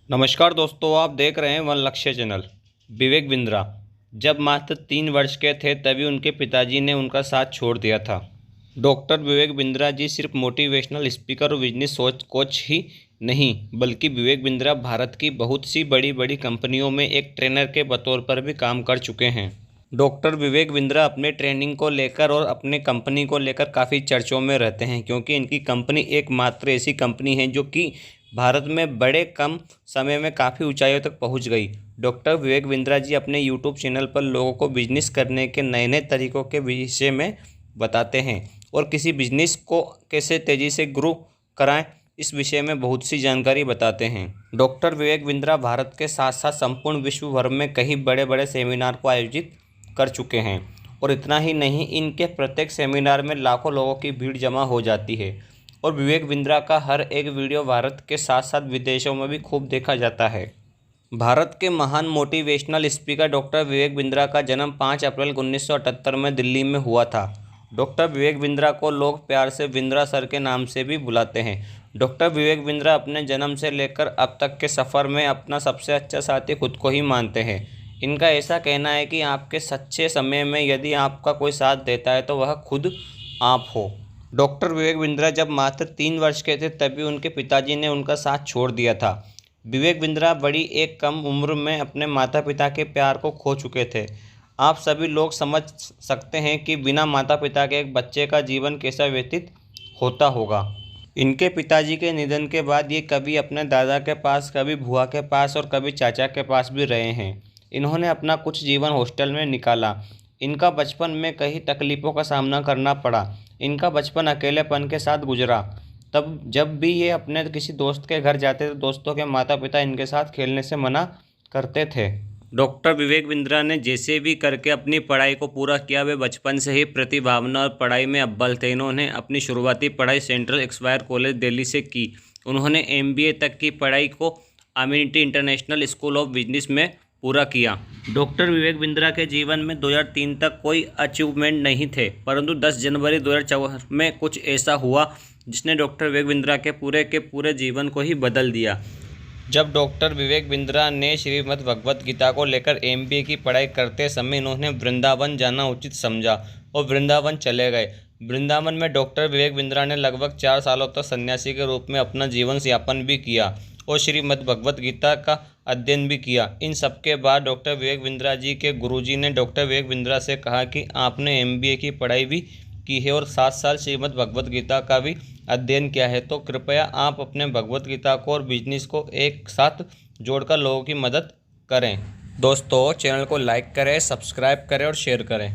नमस्कार दोस्तों, आप देख रहे हैं वन लक्ष्य चैनल। विवेक बिंद्रा जब मात्र 3 वर्ष के थे तभी उनके पिताजी ने उनका साथ छोड़ दिया था। डॉक्टर विवेक बिंद्रा जी सिर्फ मोटिवेशनल स्पीकर और बिजनेस कोच ही नहीं, बल्कि विवेक बिंद्रा भारत की बहुत सी बड़ी बड़ी कंपनियों में एक ट्रेनर के बतौर पर भी काम कर चुके हैं। डॉक्टर विवेक बिंद्रा अपने ट्रेनिंग को लेकर और अपने कंपनी को लेकर काफ़ी चर्चों में रहते हैं, क्योंकि इनकी कंपनी एकमात्र ऐसी कंपनी है जो कि भारत में बड़े कम समय में काफ़ी ऊंचाइयों तक पहुंच गई। डॉक्टर विवेक बिंद्रा जी अपने यूट्यूब चैनल पर लोगों को बिजनेस करने के नए नए तरीक़ों के विषय में बताते हैं और किसी बिजनेस को कैसे तेज़ी से ग्रो कराएं, इस विषय में बहुत सी जानकारी बताते हैं। डॉक्टर विवेक बिंद्रा भारत के साथ साथ संपूर्ण विश्व भर में कई बड़े बड़े सेमिनार को आयोजित कर चुके हैं और इतना ही नहीं, इनके प्रत्येक सेमिनार में लाखों लोगों की भीड़ जमा हो जाती है और विवेक बिंद्रा का हर एक वीडियो भारत के साथ साथ विदेशों में भी खूब देखा जाता है। भारत के महान motivational speaker doctor Vivek Bindra का जन्म 5 अप्रैल 1978 में दिल्ली में हुआ था। डॉक्टर विवेक बिंद्रा को लोग प्यार से बिंद्रा सर के नाम से भी बुलाते हैं। डॉक्टर विवेक बिंद्रा अपने जन्म से लेकर अब तक के सफ़र में अपना सबसे अच्छा साथी खुद को ही मानते हैं। इनका ऐसा कहना है कि आपके सच्चे समय में यदि आपका कोई साथ देता है तो वह खुद आप हो। डॉक्टर विवेक बिंद्रा जब मात्र 3 वर्ष के थे तभी उनके पिताजी ने उनका साथ छोड़ दिया था। विवेक बिंद्रा बड़ी एक कम उम्र में अपने माता पिता के प्यार को खो चुके थे। आप सभी लोग समझ सकते हैं कि बिना माता पिता के एक बच्चे का जीवन कैसा व्यतीत होता होगा। इनके पिताजी के निधन के बाद ये कभी अपने दादा के पास, कभी बुआ के पास और कभी चाचा के पास भी रहे हैं। इन्होंने अपना कुछ जीवन हॉस्टल में निकाला। इनका बचपन में कई तकलीफ़ों का सामना करना पड़ा। इनका बचपन अकेलेपन के साथ गुजरा। तब जब भी ये अपने किसी दोस्त के घर जाते तो दोस्तों के माता पिता इनके साथ खेलने से मना करते थे। डॉक्टर विवेक बिंद्रा ने जैसे भी करके अपनी पढ़ाई को पूरा किया। वे बचपन से ही प्रतिभावान और पढ़ाई में अव्वल थे। इन्होंने अपनी शुरुआती पढ़ाई सेंट्रल एक्सवायर कॉलेज दिल्ली से की। उन्होंने MBA तक की पढ़ाई को amenity international school of business में पूरा किया। डॉक्टर विवेक बिंद्रा के जीवन में 2003 तक कोई अचीवमेंट नहीं थे, परंतु 10 जनवरी 2004 में कुछ ऐसा हुआ जिसने डॉक्टर विवेक बिंद्रा के पूरे जीवन को ही बदल दिया। जब डॉक्टर विवेक बिंद्रा ने श्रीमद् भगवत गीता को लेकर MBA की पढ़ाई करते समय इन्होंने वृंदावन जाना उचित समझा और वृंदावन चले गए। वृंदावन में डॉक्टर विवेक बिंद्रा ने लगभग 4 सालों तक सन्यासी के रूप में अपना जीवन यापन भी किया और श्रीमद् भगवत गीता का अध्ययन भी किया। इन सबके बाद डॉक्टर विवेक बिंद्रा जी के गुरुजी ने डॉक्टर विवेक बिंद्रा से कहा कि आपने MBA की पढ़ाई भी की है और 7 साल श्रीमद् भगवत गीता का भी अध्ययन किया है, तो कृपया आप अपने भगवत गीता को और बिजनेस को एक साथ जोड़कर लोगों की मदद करें। दोस्तों, चैनल को लाइक करें, सब्सक्राइब करें और शेयर करें।